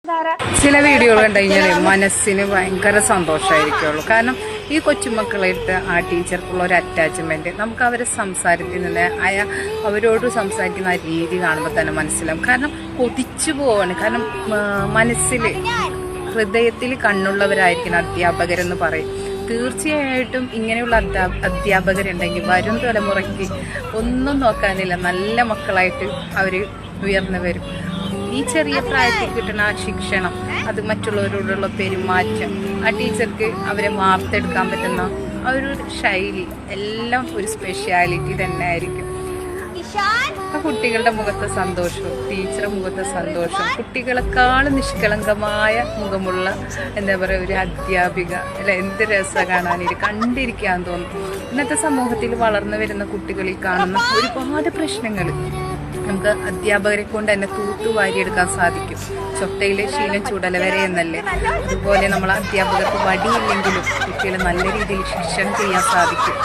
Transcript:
ചില വീഡിയോകൾ കണ്ടു കഴിഞ്ഞാൽ മനസ്സിന് ഭയങ്കര സന്തോഷമായിരിക്കുള്ളൂ. കാരണം ഈ കൊച്ചുമക്കളായിട്ട് ആ ടീച്ചർക്കുള്ള ഒരു അറ്റാച്ച്മെന്റ് നമുക്ക് അവരെ സംസാരത്തിൽ നിന്ന് അവരോട് സംസാരിക്കുന്ന ആ രീതി കാണുമ്പോൾ തന്നെ മനസ്സിലാവും. കാരണം കൊതിച്ചു പോവാണ്. കാരണം മനസ്സിൽ ഹൃദയത്തിൽ കണ്ണുള്ളവരായിരിക്കണം അധ്യാപകരെന്ന് പറയും. തീർച്ചയായിട്ടും ഇങ്ങനെയുള്ള അധ്യാപകരുണ്ടെങ്കിൽ വരും തലമുറയ്ക്ക് ഒന്നും നോക്കാനില്ല, നല്ല മക്കളായിട്ട് അവർ ഉയർന്നു വരും. ഈ ചെറിയ പ്രായത്തിൽ കിട്ടുന്ന ആ ശിക്ഷണം, അത് മറ്റുള്ളവരോടുള്ള പെരുമാറ്റം, ആ ടീച്ചർക്ക് അവരെ വാർത്തെടുക്കാൻ പറ്റുന്ന ആ ഒരു ശൈലി എല്ലാം ഒരു സ്പെഷ്യാലിറ്റി തന്നെ ആയിരിക്കും. ആ കുട്ടികളുടെ മുഖത്തെ സന്തോഷവും ടീച്ചറുടെ മുഖത്തെ സന്തോഷവും, കുട്ടികളെക്കാളും നിഷ്കളങ്കമായ മുഖമുള്ള എന്താ പറയുക ഒരു അധ്യാപിക അല്ല, എന്ത് രസം കാണാനില്ല, കണ്ടിരിക്കാൻ തോന്നും. ഇന്നത്തെ സമൂഹത്തിൽ വളർന്നു വരുന്ന കുട്ടികളിൽ കാണുന്ന ഒരുപാട് പ്രശ്നങ്ങൾ നമുക്ക് അധ്യാപകരെ കൊണ്ട് തന്നെ തൂത്തുവാരിയെടുക്കാൻ സാധിക്കും. ചൊട്ടയിലെ ശീലം ചുടല വരെ എന്നല്ലേ, അതുപോലെ നമ്മൾ അധ്യാപകർക്ക് വടിയില്ലെങ്കിലും കുട്ടികളെ നല്ല രീതിയിൽ ശിക്ഷണം ചെയ്യാൻ സാധിക്കും.